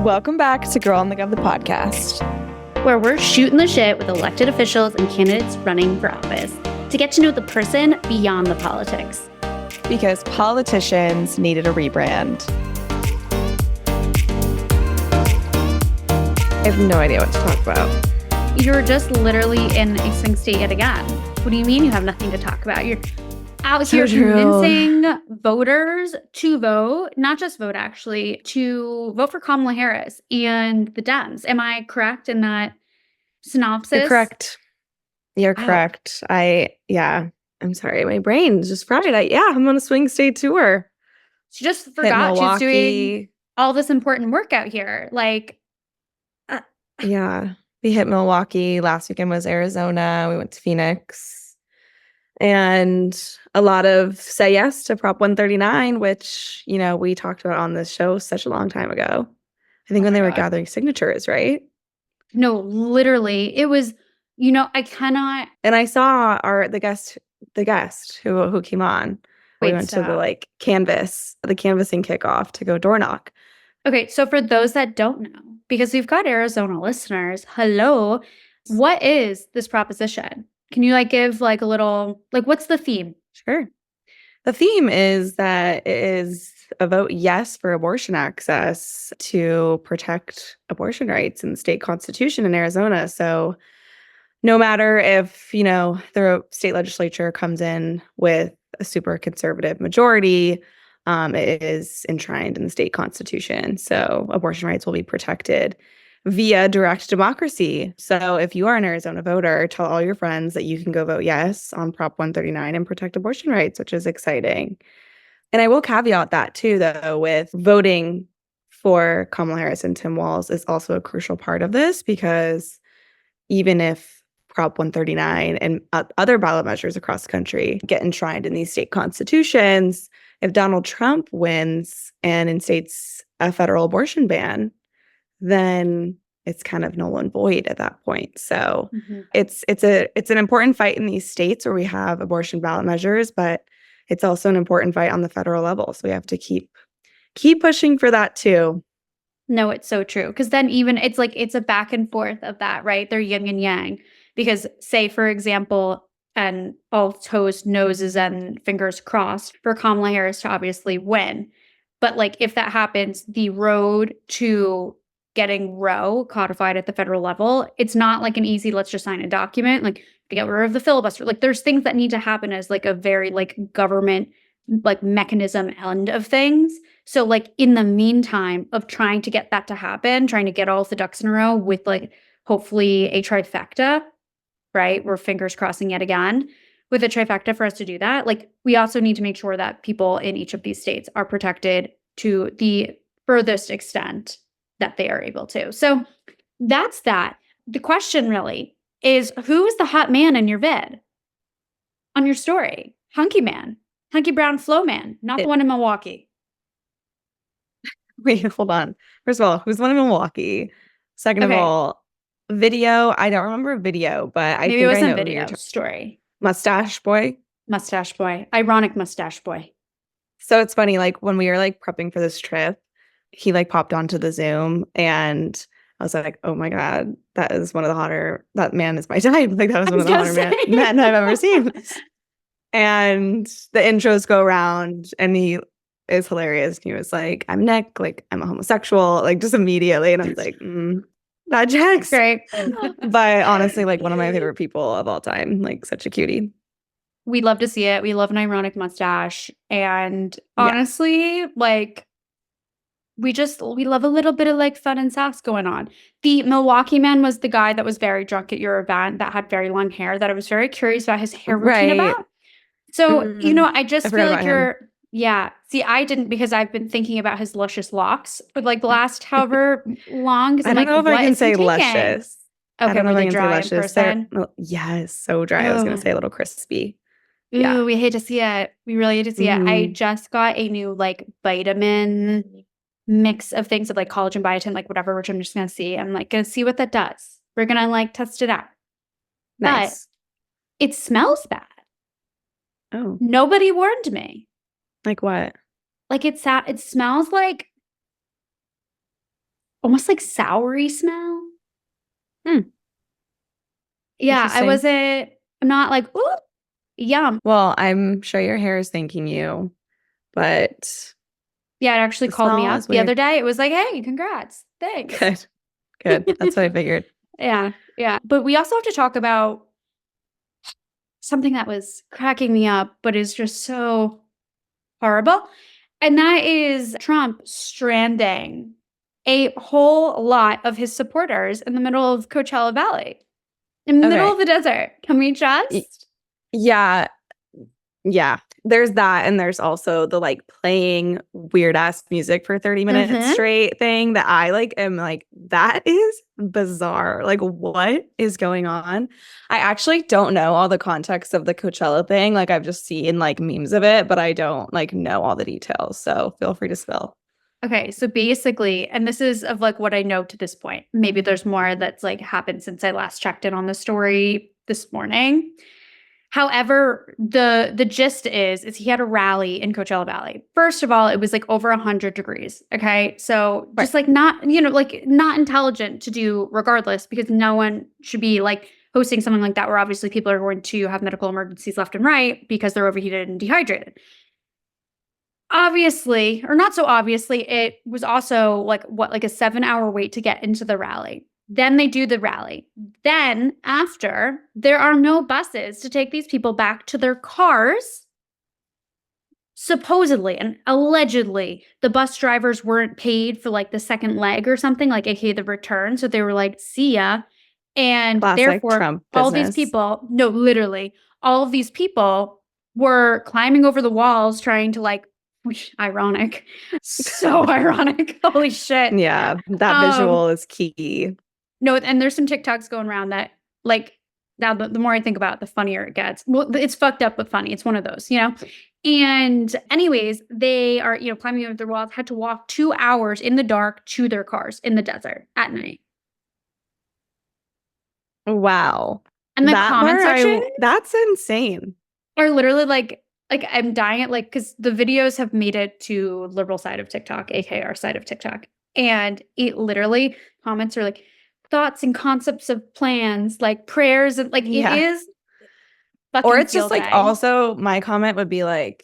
Welcome back to Girl on the Gov, the podcast, where we're shooting the shit with elected officials and candidates running for office to get to know the person beyond the politics. Because politicians needed a rebrand. I have no idea what to talk about. You're just literally in a swing state yet again. What do you mean you have nothing to talk about? You're out here convincing voters to vote, not just vote actually, to vote for Kamala Harris and the Dems. Am I correct in that synopsis? You're correct. You're correct. I'm sorry. My brain's just fried. I'm on a swing state tour. She just forgot she's doing all this important work out here. We hit Milwaukee. Last weekend was Arizona. We went to Phoenix. And a lot of say yes to Prop 139, which, we talked about on this show such a long time ago. I think when they were gathering signatures, right? No, literally. It was, I cannot. And I saw the guest who came on. We went to the canvassing kickoff to go door knock. Okay, so for those that don't know, because we've got Arizona listeners, hello, what is this proposition? Can you give a little, what's the theme? Sure. The theme is that it is a vote yes for abortion access to protect abortion rights in the state constitution in Arizona. So no matter if, the state legislature comes in with a super conservative majority, it is enshrined in the state constitution. So abortion rights will be protected via direct democracy. So if you are an Arizona voter, tell all your friends that you can go vote yes on Prop 139 and protect abortion rights, which is exciting. And I will caveat that too, though, with voting for Kamala Harris and Tim Walz is also a crucial part of this, because even if Prop 139 and other ballot measures across the country get enshrined in these state constitutions, if Donald Trump wins and instates a federal abortion ban, then it's kind of null and void at that point. So it's an important fight in these states where we have abortion ballot measures, but it's also an important fight on the federal level. So we have to keep pushing for that too. No, it's so true. Because then even it's a back and forth of that, right? They're yin and yang. Because say, for example, and all toes, noses, and fingers crossed for Kamala Harris to obviously win. But if that happens, the road to getting Roe codified at the federal level, it's not an easy, let's just sign a document, to get rid of the filibuster. There's things that need to happen as a very government mechanism end of things. So in the meantime of trying to get that to happen, trying to get all of the ducks in a row with hopefully a trifecta, right? We're fingers crossing yet again with a trifecta for us to do that. We also need to make sure that people in each of these states are protected to the furthest extent that they are able to. So that's that. The question really is, who is the hot man in your vid? On your story? Hunky man. Hunky brown flow man. Not the one in Milwaukee. Wait, hold on. First of all, who's the one in Milwaukee? Second of all, video. I don't remember video, but Maybe think it was I know a video story. Mustache boy. Mustache boy. Ironic mustache boy. So it's funny, when we were prepping for this trip, he popped onto the Zoom and I was like, oh my God, that is one of the hotter, that man is my type. That was one of the hotter men I've ever seen. And the intros go around and he is hilarious. He was like, I'm Nick, I'm a homosexual, just immediately. And I was like, that checks. Great. But honestly, one of my favorite people of all time, such a cutie. We love to see it. We love an ironic mustache. And honestly, we love a little bit of fun and sass going on. The Milwaukee man was the guy that was very drunk at your event that had very long hair that I was very curious about his hair routine about. So, I just feel see, I didn't, because I've been thinking about his luscious locks for the last however long. I don't know if I can say luscious. Okay, were they dry in person? Yes, so dry. I was going to say a little crispy. Ooh, we hate to see it. We really hate to see it. I just got a new vitamin mix of things of collagen, biotin, whatever, which I'm just going to see. I'm going to see what that does. We're going to test it out. Nice. But it smells bad. Oh. Nobody warned me. Like what? It smells like almost like soury smell. Hmm. Yeah, I Interesting. wasn't not like, ooh, yum. Well, I'm sure your hair is thanking you, but Yeah, it actually the called me smell up is the other weird. day. It was like, hey, congrats. Thanks. Good. Good. That's what I figured. Yeah, yeah. But we also have to talk about something that was cracking me up, but is just so horrible. And that is Trump stranding a whole lot of his supporters in the middle of Coachella Valley, in the middle Okay. of the desert. Can we Y- just? Yeah. Yeah. There's that. And there's also the like playing weird ass music for 30 minutes Mm-hmm. straight thing that I like am like, that is bizarre. Like, what is going on? I actually don't know all the context of the Coachella thing. Like, I've just seen like memes of it, but I don't like know all the details. So feel free to spill. Okay, so basically, and this is of like what I know to this point. Maybe there's more that's like happened since I last checked in on the story this morning. However, the gist is he had a rally in Coachella Valley. First of all, it was like over 100 degrees. Okay. So Right. just like not, like not intelligent to do regardless, because no one should be like hosting something like that where obviously people are going to have medical emergencies left and right because they're overheated and dehydrated. Obviously, or not so obviously, it was also like a 7-hour wait to get into the rally. Then they do the rally. Then, after, there are no buses to take these people back to their cars. Supposedly and allegedly, the bus drivers weren't paid for like the second leg or something, like aka the return. So they were like, see ya. And Classic therefore, Trump all these business. people, no, literally, all of these people were climbing over the walls trying to like, which ironic, so ironic. Holy shit. Yeah, that Um, visual is key. no, and there's some TikToks going around that like now the more I think about it, the funnier it gets. Well, it's fucked up but funny. It's one of those, you know? And anyways, they are, climbing over the walls, had to walk 2 hours in the dark to their cars in the desert at night. Wow. And the That comment part, section that's insane. are literally like I'm dying at like because the videos have made it to liberal side of TikTok, aka our side of TikTok. And it literally comments are like thoughts and concepts of plans, like prayers, and like it Yeah. is Or fucking it's just field like day. also my comment would be like,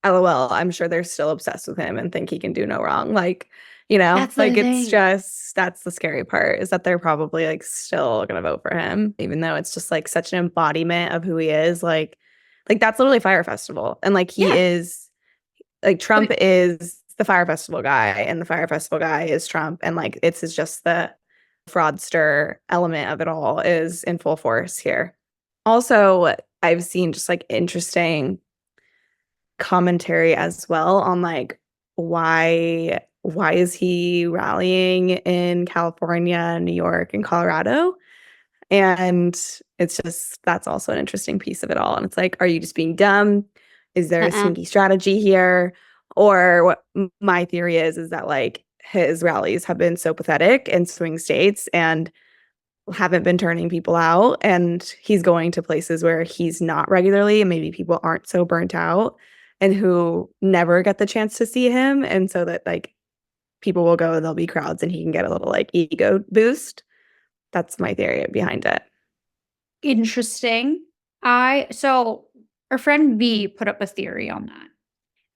LOL, I'm sure they're still obsessed with him and think he can do no wrong. Like, That's like the it's thing. just that's the scary part is that they're probably like still gonna vote for him, even though it's just like such an embodiment of who he is. Like that's literally Fire Festival. And like he Yeah. is like Trump But is the Fire Festival guy, and the Fire Festival guy is Trump. And like it's just the fraudster element of it all is in full force here. Also, I've seen just like interesting commentary as well on like why is he rallying in California, New York, and Colorado? And it's just that's also an interesting piece of it all. And it's like, are you just being dumb? Is there a uh-uh. sneaky strategy here? Or what my theory is that like his rallies have been so pathetic in swing states and haven't been turning people out. And he's going to places where he's not regularly, and maybe people aren't so burnt out and who never get the chance to see him. And so that like people will go and there'll be crowds and he can get a little like ego boost. That's my theory behind it. Interesting. So our friend V put up a theory on that.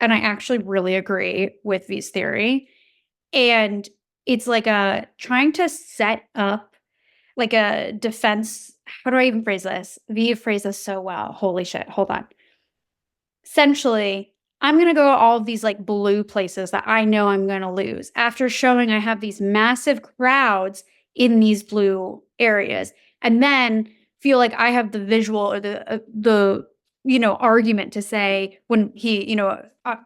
And I actually really agree with V's theory. And it's like a trying to set up like a defense. How do I even phrase this? V phrased this so well. Holy shit. Hold on. Essentially, I'm going to go to all of these like blue places that I know I'm going to lose after showing I have these massive crowds in these blue areas, and then feel like I have the visual or the argument to say when he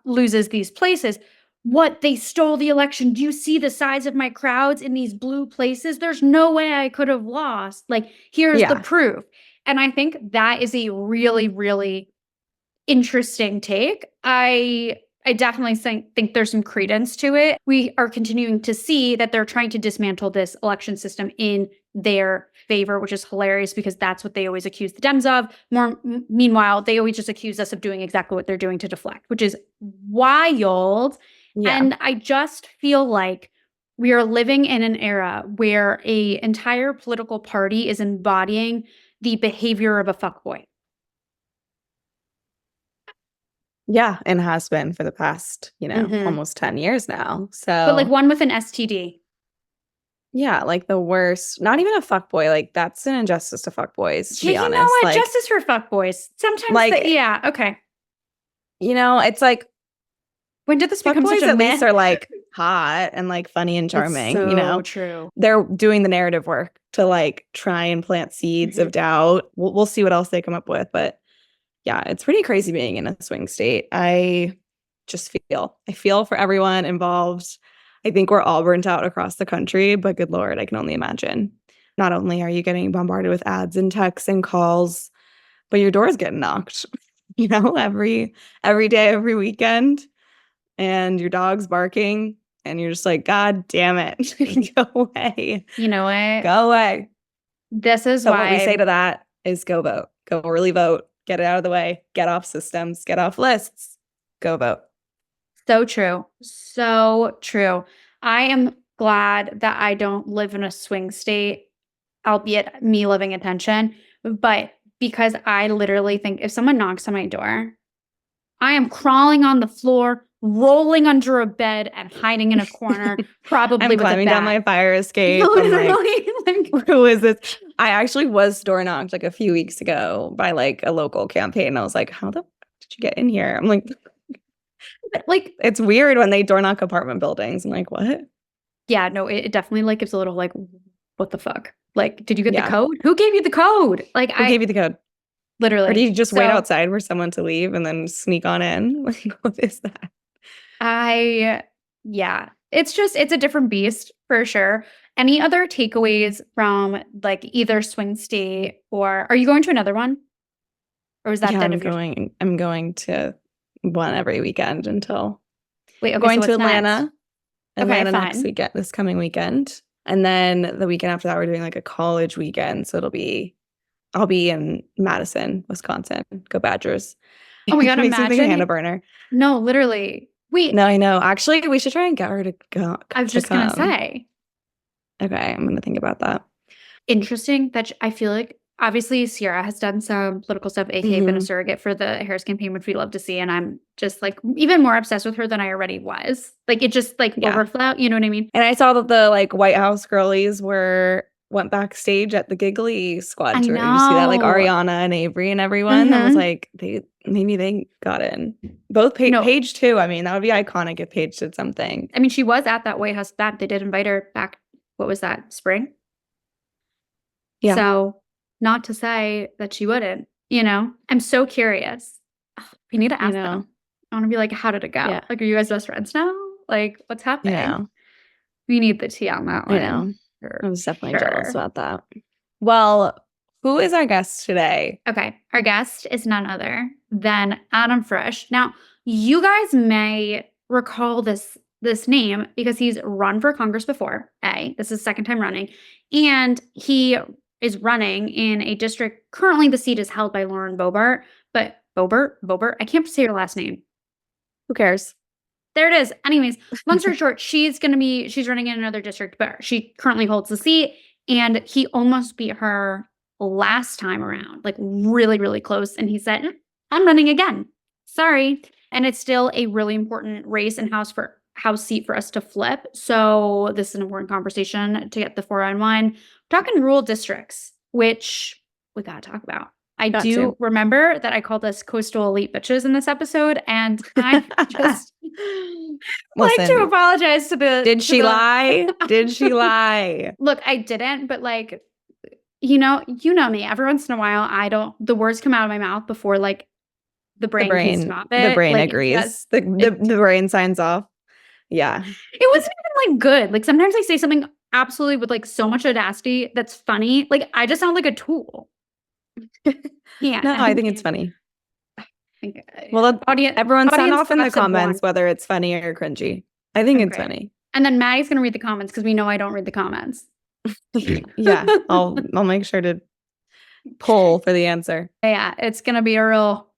loses these places, what they stole the election. Do you see the size of my crowds in these blue places? There's no way I could have lost. Like here's the Yeah. proof. And I think that is a really, really interesting take. I definitely think there's some credence to it. We are continuing to see that they're trying to dismantle this election system in their favor, which is hilarious because that's what they always accuse the Dems of. Meanwhile, they always just accuse us of doing exactly what they're doing to deflect, which is wild. Yeah. And I just feel like we are living in an era where a entire political party is embodying the behavior of a fuckboy. Yeah, and has been for the past, Mhm. almost 10 years now. But like So, one with an STD. yeah, like the worst. Not even a fuckboy. Like that's an injustice to fuckboys, to Yeah, be you know honest. what? Justice for fuckboys. Sometimes Like, yeah, okay. it's like When did this become such fuckboys a at least man? are like hot and like funny and It's charming, so true. They're doing the narrative work to like try and plant seeds Mhm. of doubt. We'll see what else they come up with, but yeah, it's pretty crazy being in a swing state. I feel for everyone involved. I think we're all burnt out across the country, but good Lord, I can only imagine. Not only are you getting bombarded with ads and texts and calls, but your door is getting knocked, every day, every weekend, and your dog's barking, and you're just like, God damn it. Go away. You know what? Go away. This is So what we say why to that is go vote. Go early vote. Get it out of the way. Get off systems. Get off lists. Go vote. so true. So true. I am glad that I don't live in a swing state, albeit me living in tension, but because I literally think if someone knocks on my door, I am crawling on the floor, rolling under a bed, and hiding in a corner, probably I'm with a climbing down bat. my fire escape. I'm like, Literally, like, who is this? I actually was door knocked like a few weeks ago by like a local campaign. I was like, how the fuck did you get in here? I'm like, like, it's weird when they door knock apartment buildings. I'm like, what? yeah, no, it definitely like gives a little like, what the fuck? Like, did you get the Yeah. code? Who gave you the code? Like, Who gave you the code? Or literally. do you just wait So outside for someone to leave and then sneak on in? Like, what is that? yeah, it's a different beast for sure. Any other takeaways from like either swing state or are you going to another one? Or is that Yeah, the end I'm of your going. I'm going to one every weekend until wait, I'm okay, so going to what's next? Atlanta. Okay, Atlanta next fun. weekend, this coming weekend. And then the weekend after that, we're doing like a college weekend. So I'll be in Madison, Wisconsin. Go Badgers. Oh my God, Makes me think of Hannah imagine. Burner. No, literally. Wait, No, I know. Actually, we should try and get her to go I was to just gonna come. say. Okay, I'm gonna think about that. Interesting that I feel like obviously Sierra has done some political stuff, aka been a Hmm. surrogate for the Harris campaign, which we love to see. And I'm just like even more obsessed with her than I already was. Like it just like Yeah. overflow, you know what I mean? And I saw that the like White House girlies went backstage at the Giggly Squad I tour. Did you see that? Like know. Ariana and Avery and everyone. That was Mm-hmm. like maybe they got in. Both No, Paige too. I mean, that would be iconic if Paige did something. I mean she was at that White House bat. They did invite her back. What was that? Spring? Yeah, So not to say that she wouldn't, you know? I'm so curious. Ugh, we need to you ask know, them. I want to be like, how did it go? yeah, Like, are you guys best friends now? Like, what's you happening? know, We need the tea on that I one. know. For I was definitely jealous sure. about that. Well, who is our guest today? Okay. Our guest is none other than Adam Frisch. Now, you guys may recall this name because he's run for Congress before. This is his second time running. And he is running in a district. Currently, the seat is held by Lauren Boebert. But Boebert, I can't say her last name. Who cares? There it is. Anyways, long story short, she's running in another district, but she currently holds the seat. And he almost beat her last time around, like really, really close. And he said, I'm running again. Sorry. And it's still a really important race and house seat for us to flip. So this is an important conversation to get the 4-on-1. We're talking rural districts, which we gotta talk about. I Got do to. remember that I called us coastal elite bitches in this episode, and I just like to Listen, apologize to the. did she lie? Did she lie? Look, I didn't, but like, you know me. Every once in a while, I don't. The words come out of my mouth before like the brain can stop it. The brain Like, agrees. The brain signs off. Yeah. it wasn't even like good. Like sometimes I say something absolutely with like so much audacity that's funny. Like I just sound like a tool. Yeah. No, I think it's funny. think, Well, everyone sound audience off in the thoughts are comments born. whether it's funny or cringy. I think it's Okay. funny. And then Maddie's gonna read the comments because we know I don't read the comments. Yeah, I'll make sure to poll for the answer. Yeah, it's gonna be a real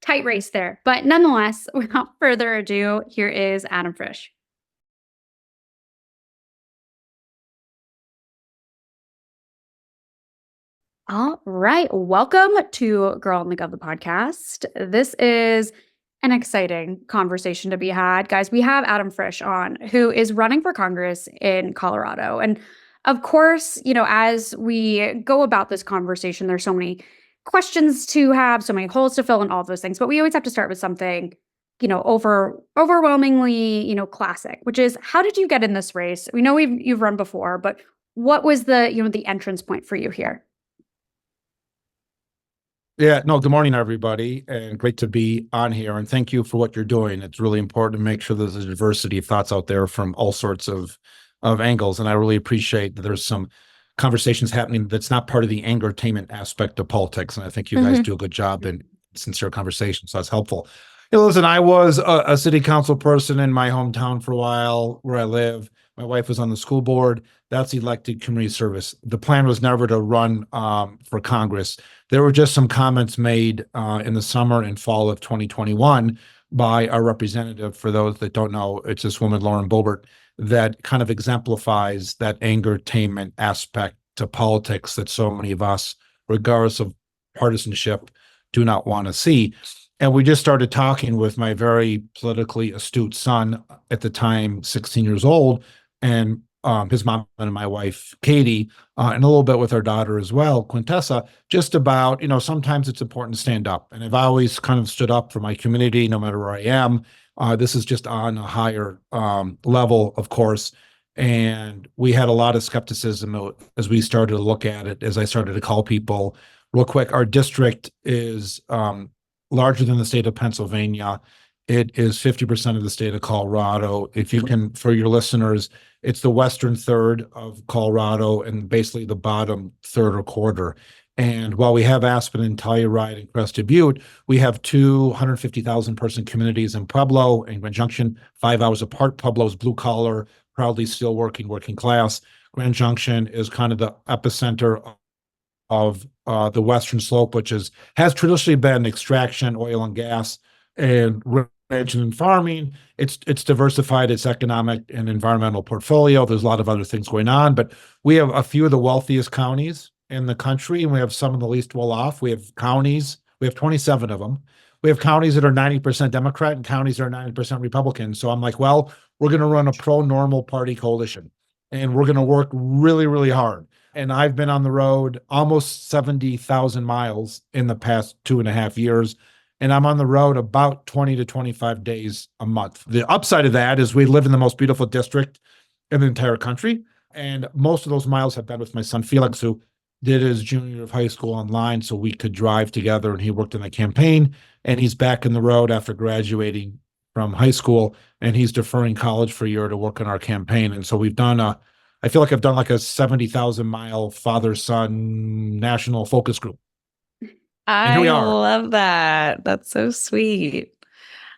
tight race there. But nonetheless, without further ado, here is Adam Frisch. All right. Welcome to Girl in the Gov, the podcast. This is an exciting conversation to be had. Guys, we have Adam Frisch on, who is running for Congress in Colorado. And of course, as we go about this conversation, there's so many questions to have, so many holes to fill, and all of those things. But we always have to start with something, overwhelmingly, classic, which is, how did you get in this race? We know you've run before, but what was the entrance point for you here? Yeah, no, good morning, everybody, and great to be on here. And thank you for what you're doing. It's really important to make sure there's a diversity of thoughts out there from all sorts of angles. And I really appreciate that there's some conversations happening that's not part of the angertainment aspect of politics. And I think you guys do a good job in sincere conversation. So that's helpful. Listen, I was a city council person in my hometown for a while where I live. My wife was on the school board. That's elected community service. The plan was never to run for Congress. There were just some comments made in the summer and fall of 2021 by our representative. For those that don't know, it's this woman, Lauren Boebert, that kind of exemplifies that angertainment aspect to politics that so many of us, regardless of partisanship, do not want to see. And we just started talking with my very politically astute son, at the time 16 years old, and his mom and my wife, Katie, and a little bit with our daughter as well, Quintessa, just about, sometimes it's important to stand up. And I've always kind of stood up for my community, no matter where I am. This is just on a higher level, of course. And we had a lot of skepticism as we started to look at it, as I started to call people. Real quick, our district is larger than the state of Pennsylvania. It is 50% of the state of Colorado. If you can, for your listeners, it's the western third of Colorado and basically the bottom third or quarter. And while we have Aspen and Telluride and Crested Butte, we have 250,000 person communities in Pueblo and Grand Junction, 5 hours apart. Pueblo's blue collar, proudly still working class. Grand Junction is kind of the epicenter of the western slope, which has traditionally been extraction, oil and gas, and ranching and farming. It's diversified its economic and environmental portfolio. There's a lot of other things going on, but we have a few of the wealthiest counties in the country, and we have some of the least well off. We have counties, we have 27 of them. We have counties that are 90% Democrat and counties that are 90% Republican. So I'm like, well, we're going to run a pro-normal party coalition, and we're going to work really, really hard. And I've been on the road almost 70,000 miles in the past 2.5 years. And I'm on the road about 20 to 25 days a month. The upside of that is we live in the most beautiful district in the entire country. And most of those miles have been with my son, Felix, who did his junior year of high school online so we could drive together. And he worked in the campaign. And he's back in the road after graduating from high school. And he's deferring college for a year to work on our campaign. And so we've done I feel like I've done like a 70,000 mile father-son national focus group. I love that. That's so sweet.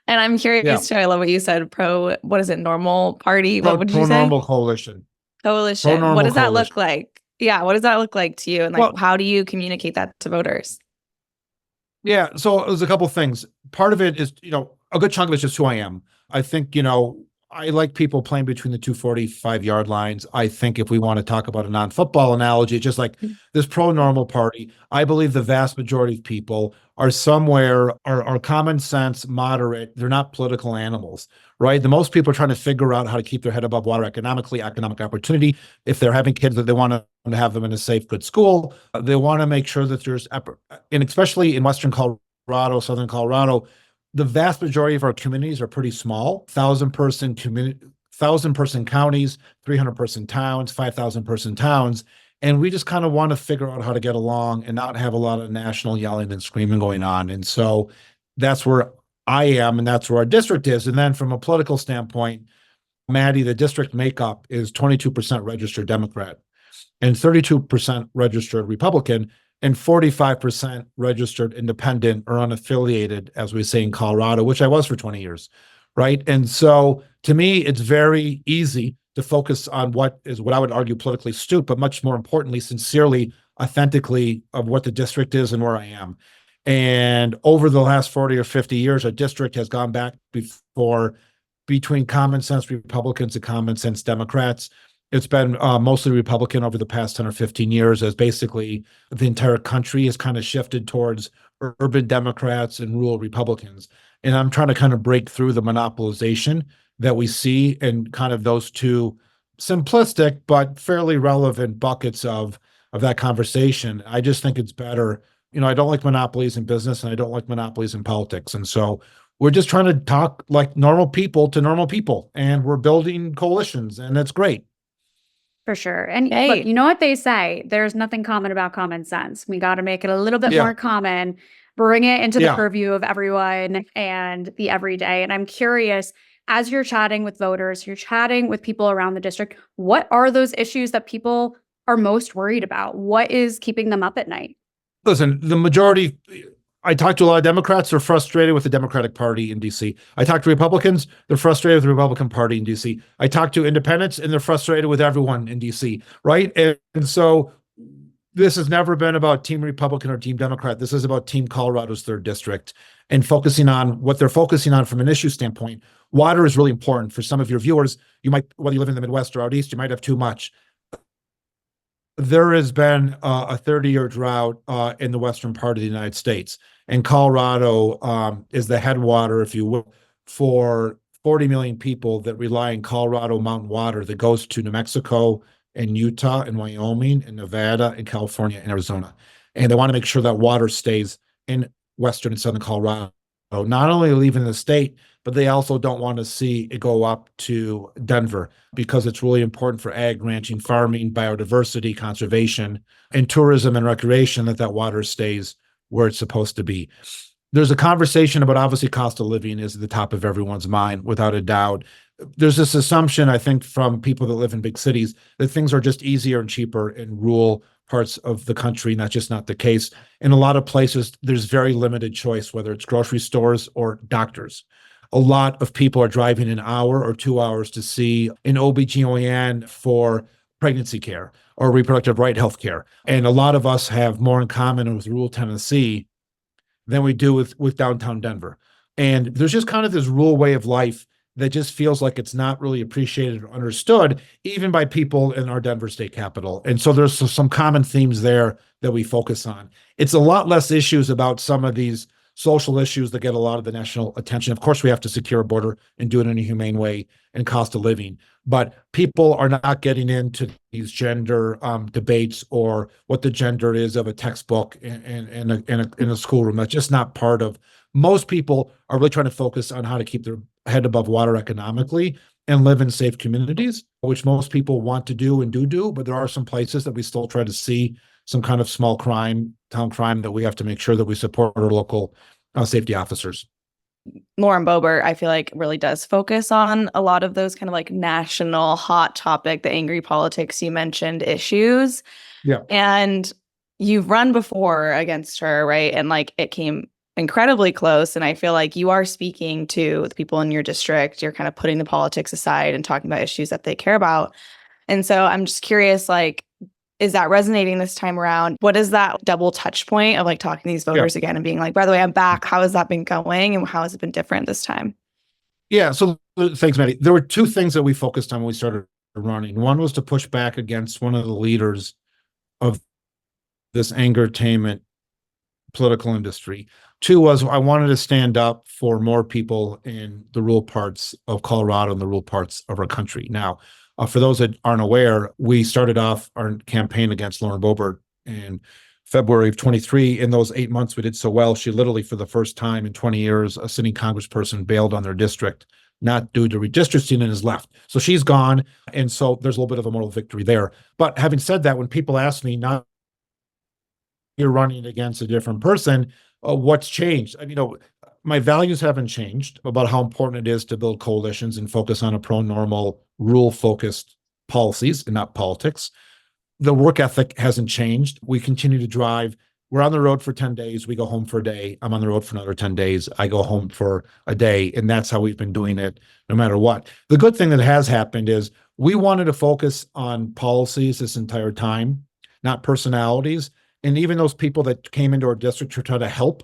And I'm curious too. I love what you said. What is it? Normal party? What would you say? Pro-normal coalition. Coalition. What does that look like? Yeah. What does that look like to you? And how do you communicate that to voters? Yeah. So there's a couple of things. Part of it is, a good chunk of it's just who I am. I think, I like people playing between the 245-yard lines. I think if we want to talk about a non-football analogy, just like this pro-normal party, I believe the vast majority of people are somewhere, are common sense, moderate. They're not political animals, right? The most people are trying to figure out how to keep their head above water economically, economic opportunity. If they're having kids, that they want to have them in a safe, good school. They want to make sure that there's, and especially in Western Colorado, Southern Colorado, the vast majority of our communities are pretty small, 1,000-person counties, 300-person towns, 5,000-person towns. And we just kind of want to figure out how to get along and not have a lot of national yelling and screaming going on. And so that's where I am, and that's where our district is. And then from a political standpoint, Maddie, the district makeup is 22% registered Democrat and 32% registered Republican, and 45% registered independent or unaffiliated, as we say in Colorado, which I was for 20 years, right? And so to me, it's very easy to focus on what I would argue politically astute, but much more importantly, sincerely, authentically, of what the district is and where I am. And over the last 40 or 50 years, our district has gone back between common sense Republicans and common sense Democrats. It's been mostly Republican over the past 10 or 15 years, as basically the entire country has kind of shifted towards urban Democrats and rural Republicans. And I'm trying to kind of break through the monopolization that we see in kind of those two simplistic but fairly relevant buckets of that conversation. I just think it's better. I don't like monopolies in business and I don't like monopolies in politics. And so we're just trying to talk like normal people to normal people, and we're building coalitions, and that's great. For sure. And Hey. look, you know what they say? There's nothing common about common sense. We got to make it a little bit Yeah. more common, bring it into the Yeah. purview of everyone and the everyday. And I'm curious, as you're chatting with voters, you're chatting with people around the district, what are those issues that people are most worried about? What is keeping them up at night? Listen, the majority, I talk to a lot of Democrats, they're frustrated with the Democratic Party in DC. I talk to Republicans, they're frustrated with the Republican Party in DC. I talk to independents and they're frustrated with everyone in DC, right? And so this has never been about Team Republican or Team Democrat. This is about Team Colorado's 3rd District and focusing on what they're focusing on from an issue standpoint. Water is really important for some of your viewers. You might, whether you live in the Midwest or out East, you might have too much. There has been a 30-year drought in the western part of the United States, and Colorado is the headwater, if you will, for 40 million people that rely on Colorado mountain water that goes to New Mexico and Utah and Wyoming and Nevada and California and Arizona. And they want to make sure that water stays in western and southern Colorado, not only leaving the state, but they also don't want to see it go up to Denver because it's really important for ag, ranching, farming, biodiversity, conservation, and tourism and recreation that water stays where it's supposed to be. There's a conversation about obviously cost of living is at the top of everyone's mind, without a doubt. There's this assumption, I think, from people that live in big cities that things are just easier and cheaper in rural parts of the country. And that's just not the case. In a lot of places, there's very limited choice, whether it's grocery stores or doctors. A lot of people are driving an hour or 2 hours to see an OBGYN for pregnancy care or reproductive right health care. And a lot of us have more in common with rural Tennessee than we do with downtown Denver. And there's just kind of this rural way of life that just feels like it's not really appreciated or understood, even by people in our Denver state capital. And so there's some common themes there that we focus on. It's a lot less issues about some of these social issues that get a lot of the national attention. Of course, we have to secure a border and do it in a humane way and cost of living. But people are not getting into these gender debates or what the gender is of a textbook in a schoolroom. That's just not part of. Most people are really trying to focus on how to keep their head above water economically and live in safe communities, which most people want to do and do. But there are some places that we still try to see some kind of small crime, town crime, that we have to make sure that we support our local safety officers. Lauren Boebert, I feel like, really does focus on a lot of those kind of like national hot topic, the angry politics you mentioned issues. Yeah. And you've run before against her, right? And like it came incredibly close. And I feel like you are speaking to the people in your district. You're kind of putting the politics aside and talking about issues that they care about. And so I'm just curious, like, is that resonating this time around? What is that double touch point of like talking to these voters again and being like, by the way, I'm back. How has that been going? And how has it been different this time? Yeah. So thanks, Maddie. There were two things that we focused on when we started running. One was to push back against one of the leaders of this angertainment political industry. Two was I wanted to stand up for more people in the rural parts of Colorado and the rural parts of our country. Now, for those that aren't aware, we started off our campaign against Lauren Boebert in February of 23. In those 8 months, we did so well. She literally, for the first time in 20 years, a sitting congressperson bailed on their district, not due to redistricting, and is left. So she's gone. And so there's a little bit of a moral victory there. But having said that, when people ask me, now you're running against a different person, what's changed? My values haven't changed about how important it is to build coalitions and focus on a pro-normal, rule-focused policies and not politics. The work ethic hasn't changed. We continue to drive. We're on the road for 10 days. We go home for a day. I'm on the road for another 10 days. I go home for a day. And that's how we've been doing it no matter what. The good thing that has happened is we wanted to focus on policies this entire time, not personalities. And even those people that came into our district to try to help,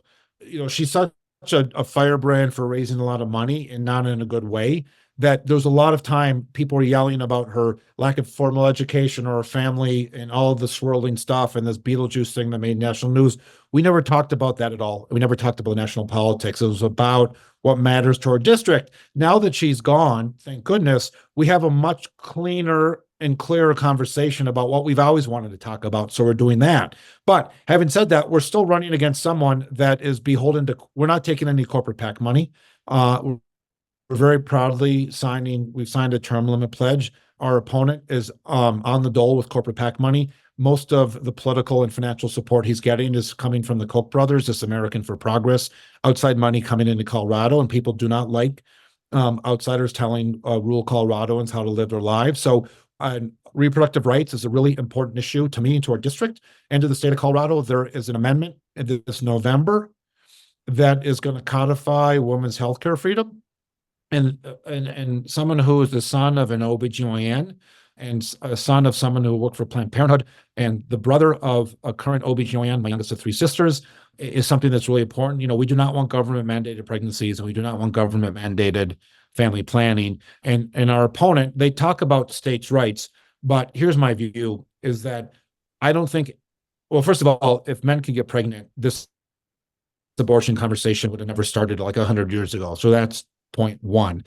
she's such a firebrand for raising a lot of money and not in a good way that there's a lot of time people are yelling about her lack of formal education or her family and all of the swirling stuff and this Beetlejuice thing that made national news. We never talked about that at all. We never talked about national politics. It was about what matters to our district. Now that she's gone, thank goodness, we have a much cleaner and clearer conversation about what we've always wanted to talk about. So we're doing that. But having said that, we're still running against someone that is beholden to, we're not taking any corporate PAC money. We're very proudly we've signed a term limit pledge. Our opponent is on the dole with corporate PAC money. Most of the political and financial support he's getting is coming from the Koch brothers, this American for Progress, outside money coming into Colorado, and people do not like outsiders telling rural Coloradoans how to live their lives. So reproductive rights is a really important issue to me and to our district and to the state of Colorado. There is an amendment this November that is going to codify women's healthcare freedom. And someone who is the son of an OBGYN and a son of someone who worked for Planned Parenthood and the brother of a current OBGYN, my youngest of 3 sisters, is something that's really important. You know, we do not want government mandated pregnancies, and we do not want government mandated family planning. And our opponent, they talk about states' rights, but here's my view is that I don't think, well, first of all, if men can get pregnant, this abortion conversation would have never started like 100 years ago. So that's point one.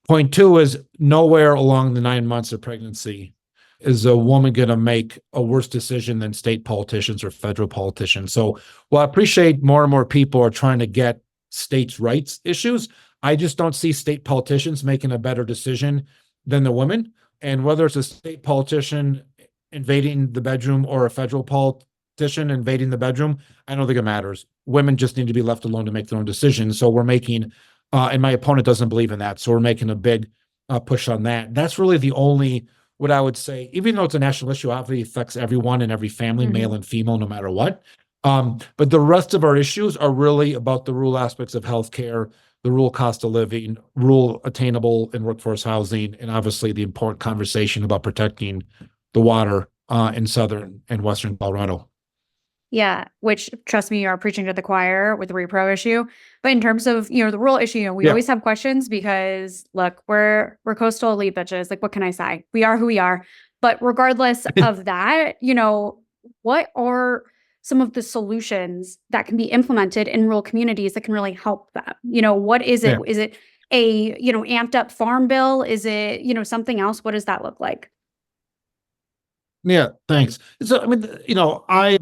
Point two is nowhere along the 9 months of pregnancy is a woman going to make a worse decision than state politicians or federal politicians. So while I appreciate more and more people are trying to get states' rights issues, I just don't see state politicians making a better decision than the women. And whether it's a state politician invading the bedroom or a federal politician invading the bedroom, I don't think it matters. Women just need to be left alone to make their own decisions. So we're making and my opponent doesn't believe in that. So we're making a big push on that. That's really the only, what I would say, even though it's a national issue, obviously affects everyone and every family, male and female, no matter what. But the rest of our issues are really about the rural aspects of healthcare, the rural cost of living, rural attainable and workforce housing, and obviously the important conversation about protecting the water in southern and western Colorado. Yeah, which, trust me, you are preaching to the choir with the repro issue. But in terms of, the rural issue, we always have questions because, look, we're coastal elite bitches. Like, what can I say? We are who we are. But regardless of that, what are some of the solutions that can be implemented in rural communities that can really help them? What is it? Is it a, amped up farm bill? Is it, something else? What does that look like? Yeah, thanks. So, I mean,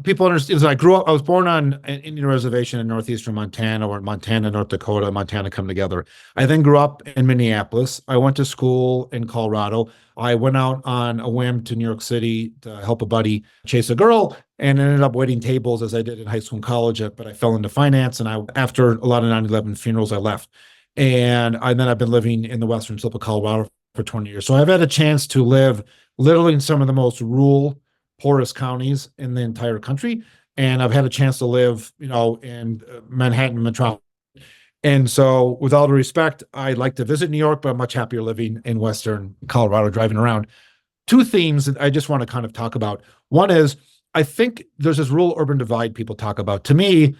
people understand. So I was born on an Indian reservation in northeastern Montana, where Montana, North Dakota, Montana come together. I then grew up in Minneapolis. I went to school in Colorado. I went out on a whim to New York City to help a buddy chase a girl and ended up waiting tables as I did in high school and college. But I fell into finance, and after a lot of 9/11 funerals, I left. And then I've been living in the western slope of Colorado for 20 years. So I've had a chance to live literally in some of the most rural, poorest counties in the entire country. And I've had a chance to live, in Manhattan metropolis. And so with all due respect, I'd like to visit New York, but I'm much happier living in Western Colorado, driving around. Two themes that I just want to kind of talk about. One is, I think there's this rural urban divide people talk about. To me,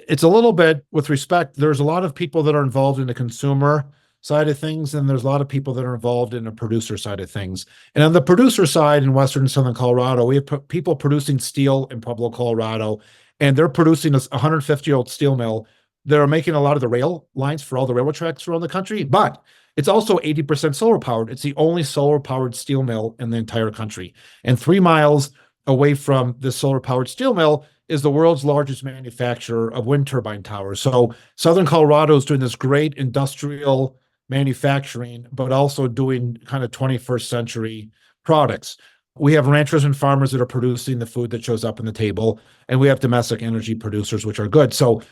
it's a little bit, with respect, there's a lot of people that are involved in the consumer side of things, and there's a lot of people that are involved in the producer side of things. And on the producer side in western and southern Colorado, we have people producing steel in Pueblo, Colorado, and they're producing a 150-year-old steel mill. They're making a lot of the rail lines for all the railroad tracks around the country, but it's also 80% solar powered. It's the only solar powered steel mill in the entire country. And 3 miles away from the solar powered steel mill is the world's largest manufacturer of wind turbine towers. So southern Colorado is doing this great industrial manufacturing, but also doing kind of 21st century products. We have ranchers and farmers that are producing the food that shows up on the table, and we have domestic energy producers, which are good. So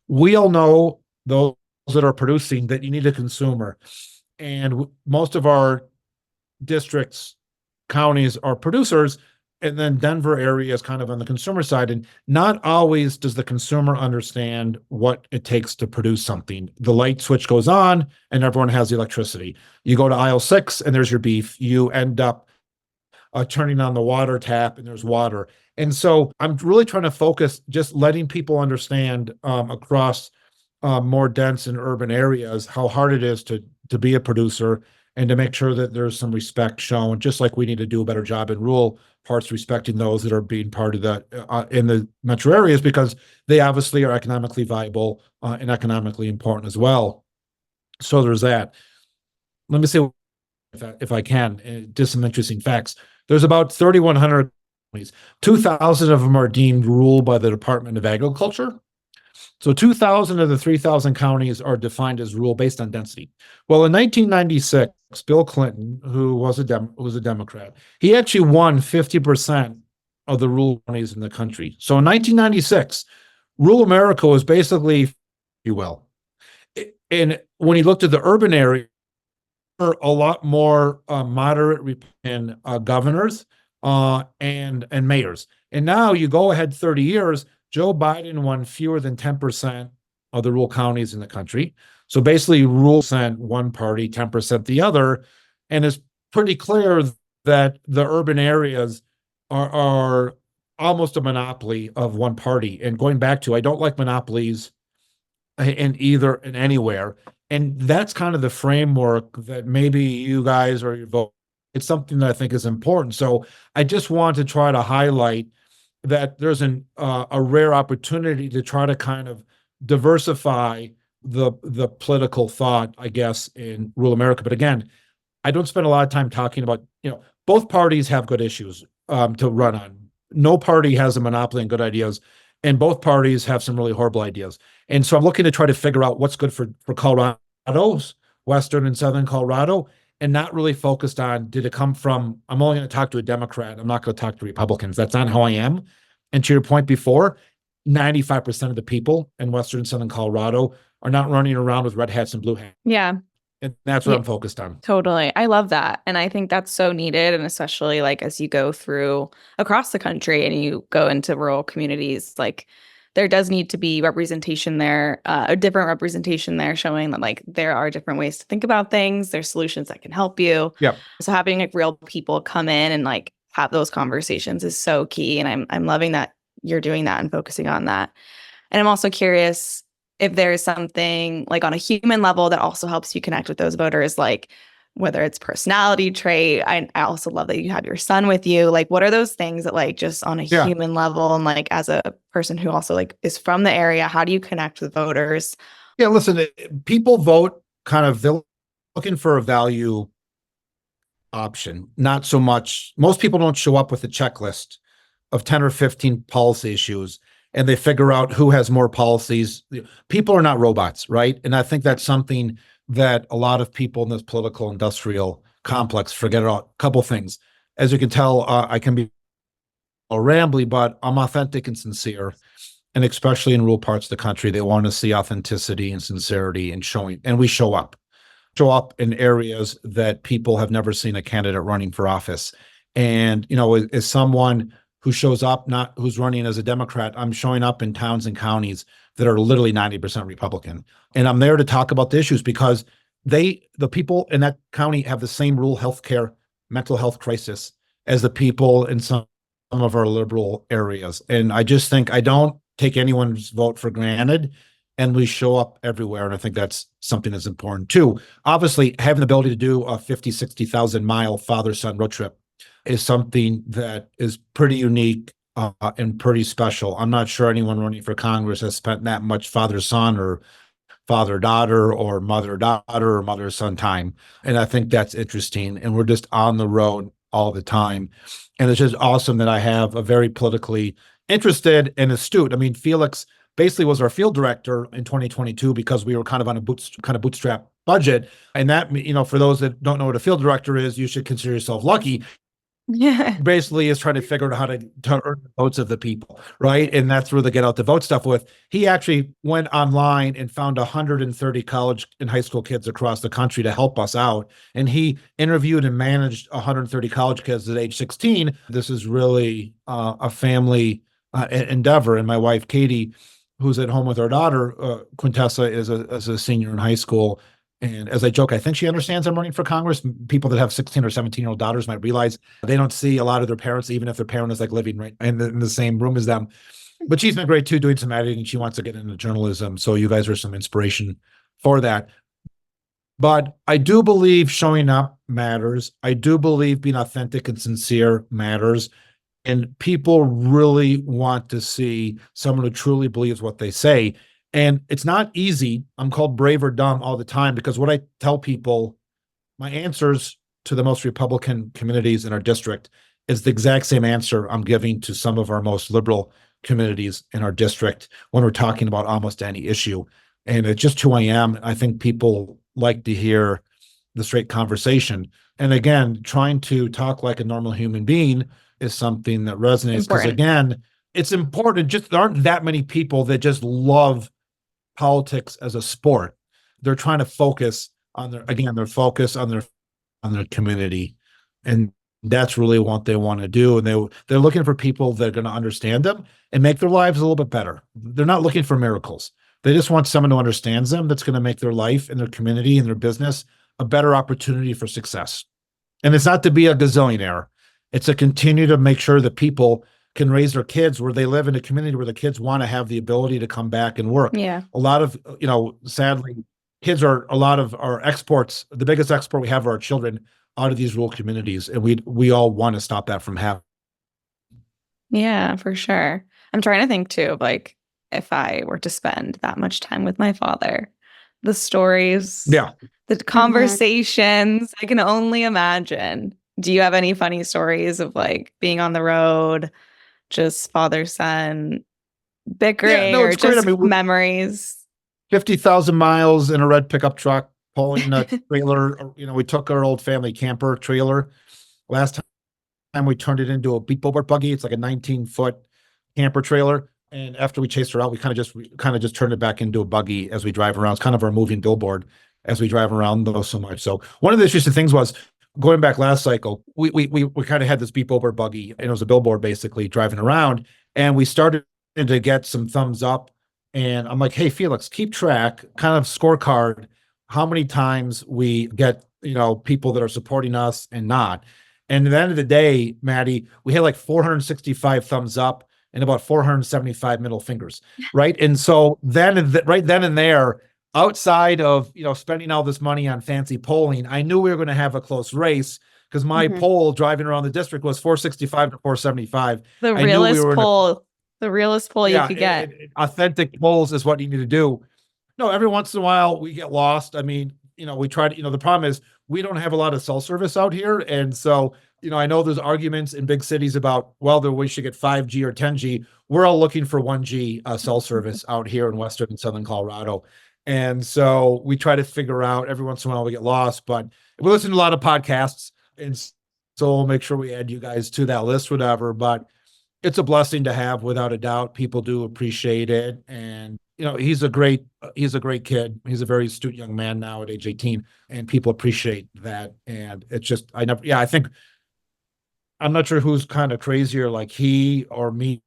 we all know those that are producing that you need a consumer. And most of our districts, counties are producers, and then Denver area is kind of on the consumer side. And not always does the consumer understand what it takes to produce something. The light switch goes on and everyone has the electricity. You go to aisle 6 and there's your beef. You end up turning on the water tap and there's water. And so I'm really trying to focus just letting people understand across more dense and urban areas how hard it is to to be a producer and to make sure that there's some respect shown, just like we need to do a better job in rural parts respecting those that are being part of that in the metro areas, because they obviously are economically viable and economically important as well. So there's that. Let me say, if I can, just some interesting facts. There's about 3,100 counties. 2,000 of them are deemed rural by the Department of Agriculture. So 2,000 of the 3,000 counties are defined as rural based on density. Well, in 1996, Bill Clinton, who was a Democrat, he actually won 50% of the rural counties in the country. So in 1996, rural America was basically, if you will. And when he looked at the urban area, a lot more moderate Republican governors and mayors. And now you go ahead 30 years, Joe Biden won fewer than 10% of the rural counties in the country. So basically, rural percent one party, 10% the other. And it's pretty clear that the urban areas are almost a monopoly of one party. And going back to, I don't like monopolies in anywhere. And that's kind of the framework that maybe you guys or your vote, it's something that I think is important. So I just want to try to highlight that there's a rare opportunity to try to kind of diversify the political thought, I guess, in rural America. But again, I don't spend a lot of time talking about, both parties have good issues to run on. No party has a monopoly on good ideas, and both parties have some really horrible ideas. And so I'm looking to try to figure out what's good for Colorado's, Western and Southern Colorado, and not really focused on, did it come from, I'm only going to talk to a Democrat. I'm not going to talk to Republicans. That's not how I am. And to your point before, 95% of the people in Western and Southern Colorado are not running around with red hats and blue hats. Yeah. And that's what I'm focused on. Totally. I love that. And I think that's so needed. And especially like as you go through across the country and you go into rural communities, like there does need to be representation there, a different representation there, showing that like there are different ways to think about things. There's solutions that can help you. Yeah. So having like real people come in and like have those conversations is so key. And I'm loving that you're doing that and focusing on that. And I'm also curious if there's something like on a human level that also helps you connect with those voters, like whether it's personality trait. I also love that you have your son with you. Like, what are those things that like just on a human level and like as a person who also like is from the area, how do you connect with voters? Yeah, listen, people vote kind of, they're looking for a value option, not so much. Most people don't show up with a checklist of 10 or 15 policy issues and they figure out who has more policies. People are not robots, right? And I think that's something that a lot of people in this political industrial complex forget about. A couple things. As you can tell, I can be rambly, but I'm authentic and sincere. And especially in rural parts of the country, they want to see authenticity and sincerity and showing, and we show up in areas that people have never seen a candidate running for office. And, as someone who shows up, not who's running as a Democrat, I'm showing up in towns and counties that are literally 90% Republican. And I'm there to talk about the issues because the people in that county have the same rural healthcare, mental health crisis as the people in some of our liberal areas. And I just think I don't take anyone's vote for granted, and we show up everywhere. And I think that's something that's important too. Obviously, having the ability to do a 50, 60,000 mile father-son road trip is something that is pretty unique and pretty special. I'm not sure anyone running for Congress has spent that much father-son or father-daughter or mother-daughter or mother-son time. And I think that's interesting. And we're just on the road all the time. And it's just awesome that I have a very politically interested and astute. I mean, Felix basically was our field director in 2022 because we were kind of on a bootstrap budget. And that, for those that don't know what a field director is, you should consider yourself lucky. Yeah. Basically is trying to figure out how to earn the votes of the people, right? And that's where the get out the vote stuff with. He actually went online and found 130 college and high school kids across the country to help us out. And he interviewed and managed 130 college kids at age 16. This is really a family endeavor. And my wife, Katie, who's at home with our daughter, Quintessa, is a senior in high school. And as I joke, I think she understands I'm running for Congress. People that have 16 or 17-year-old daughters might realize they don't see a lot of their parents, even if their parent is like living right in the same room as them. But she's been great too, doing some editing. She wants to get into journalism. So you guys are some inspiration for that. But I do believe showing up matters. I do believe being authentic and sincere matters. And people really want to see someone who truly believes what they say. And it's not easy. I'm called brave or dumb all the time because what I tell people, my answers to the most Republican communities in our district is the exact same answer I'm giving to some of our most liberal communities in our district when we're talking about almost any issue. And it's just who I am. I think people like to hear the straight conversation. And again, trying to talk like a normal human being is something that resonates because, Important. again, it's important. Just there aren't that many people that just love politics as a sport. They're trying to focus on their focus on their community, and that's really what they want to do. And they're looking for people that are going to understand them and make their lives a little bit better. They're not looking for miracles. They just want someone who understands them that's going to make their life and their community and their business a better opportunity for success. And it's not to be a gazillionaire. It's to continue to make sure that people can raise their kids where they live in a community where the kids want to have the ability to come back and work. Yeah. A lot of, sadly, kids are a lot of our exports. The biggest export we have are our children out of these rural communities. And we all want to stop that from happening. Yeah, for sure. I'm trying to think too, of like if I were to spend that much time with my father, the stories, the conversations, I can only imagine. Do you have any funny stories of like being on the road, just father son bickering, or just memories? 50,000 miles in a red pickup truck pulling a trailer. We took our old family camper trailer. Last time we turned it into a beat boat buggy. It's like a 19-foot camper trailer. And after we chased her out, we kind of just turned it back into a buggy as we drive around. It's kind of our moving billboard as we drive around though so much. So one of the interesting things was going back last cycle, we kind of had this beat boat buggy, and it was a billboard basically driving around, and we started to get some thumbs up. And I'm like, hey, Felix, keep track, kind of scorecard, how many times we get, people that are supporting us and not. And at the end of the day, Maddie, we had like 465 thumbs up and about 475 middle fingers, right? And so right then and there, outside of, spending all this money on fancy polling, I knew we were going to have a close race because my poll driving around the district was 465 to 475. The realest poll you could get. Authentic polls is what you need to do. No, every once in a while we get lost. I mean, we try to, the problem is we don't have a lot of cell service out here. And so, I know there's arguments in big cities about, well, we should get 5G or 10G. We're all looking for 1G cell service out here in Western and Southern Colorado. And so we try to figure out, every once in a while we get lost, but we listen to a lot of podcasts. And so we'll make sure we add you guys to that list, whatever. But it's a blessing to have, without a doubt. People do appreciate it. And, he's a great kid. He's a very astute young man now at age 18, and people appreciate that. And it's just, I think, I'm not sure who's kind of crazier, like he or me,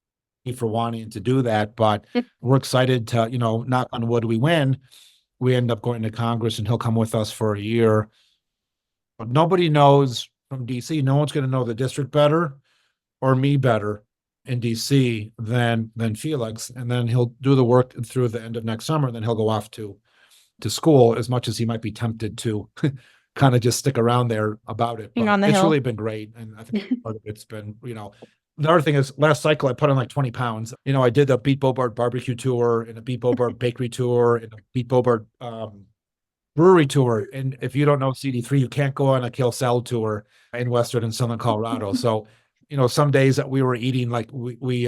for wanting to do that, but we're excited to, knock on wood, we win. We end up going to Congress and he'll come with us for a year. But nobody knows from DC, no one's going to know the district better or me better in DC than Felix. And then he'll do the work through the end of next summer, and then he'll go off to school, as much as he might be tempted to kind of just stick around there about it. But it's really been great. And I think part of it's been, the other thing is, last cycle I put on like 20 pounds. I did the Beat Boulevard barbecue tour and a Beat Boulevard bakery tour and a Beat Boulevard brewery tour. And if you don't know CD3, you can't go on a kale salad tour in Western and Southern Colorado. So, some days that we were eating, like we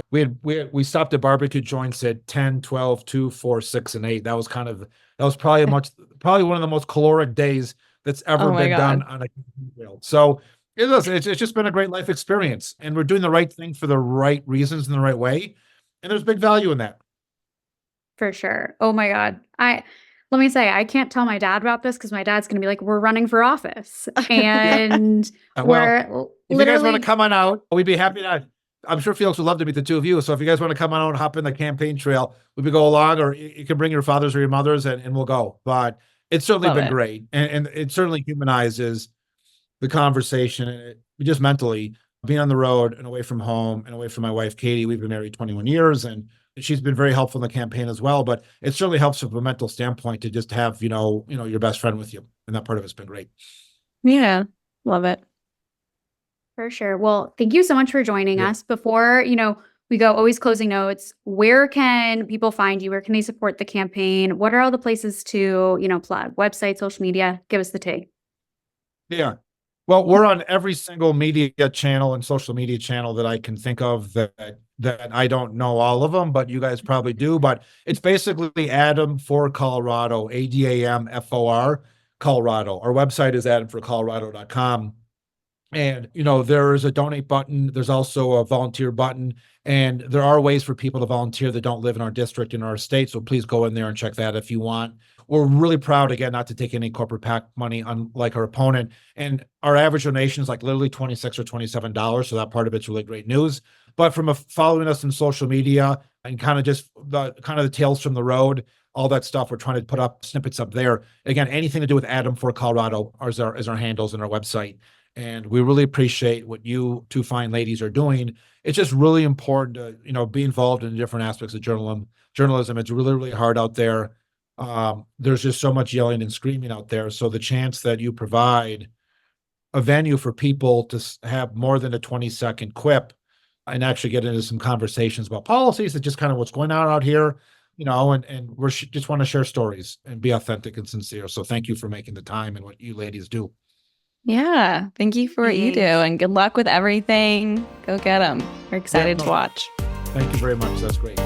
stopped at barbecue joints at 10, 12, 2, 4, 6, and 8. That was probably one of the most caloric days that's ever been done on a grill. So it's just been a great life experience, and we're doing the right thing for the right reasons in the right way. And there's big value in that. For sure. Oh my God. Let me say, I can't tell my dad about this because my dad's going to be like, we're running for office. And if you guys want to come on out, we'd be happy to. I'm sure Felix would love to meet the two of you. So if you guys want to come on out and hop in the campaign trail, we could go along, or you can bring your fathers or your mothers and we'll go. But it's certainly been great. And it certainly humanizes the conversation. And just mentally being on the road and away from home and away from my wife, Katie. We've been married 21 years, and she's been very helpful in the campaign as well, but it certainly helps from a mental standpoint to just have, your best friend with you. And that part of it's been great. Yeah. Love it. For sure. Well, thank you so much for joining Yeah. us. Before, we go, always closing notes. Where can people find you? Where can they support the campaign? What are all the places to, plug? Website, social media? Give us the take. Yeah. Well, we're on every single media channel and social media channel that I can think of that I don't know all of them, but you guys probably do. But it's basically Adam for Colorado, ADAMFOR Colorado. Our website is adamforcolorado.com. And, there is a donate button. There's also a volunteer button. And there are ways for people to volunteer that don't live in our district, in our state. So please go in there and check that if you want. We're really proud, again, not to take any corporate PAC money, unlike our opponent. And our average donation is like literally $26 or $27. So that part of it's really great news. But from following us in social media and kind of just the tales from the road, all that stuff, we're trying to put up snippets up there. Again, anything to do with Adam for Colorado is our handles and our website. And we really appreciate what you two fine ladies are doing. It's just really important to, be involved in different aspects of journalism. It's really, really hard out there. There's just so much yelling and screaming out there. So the chance that you provide a venue for people to have more than a 20-second quip and actually get into some conversations about policies, that's just kind of what's going on out here, and we're just want to share stories and be authentic and sincere. So thank you for making the time and what you ladies do. Yeah. Thank you for what you do, and good luck with everything. Go get them. We're excited to watch. Thank you very much. That's great.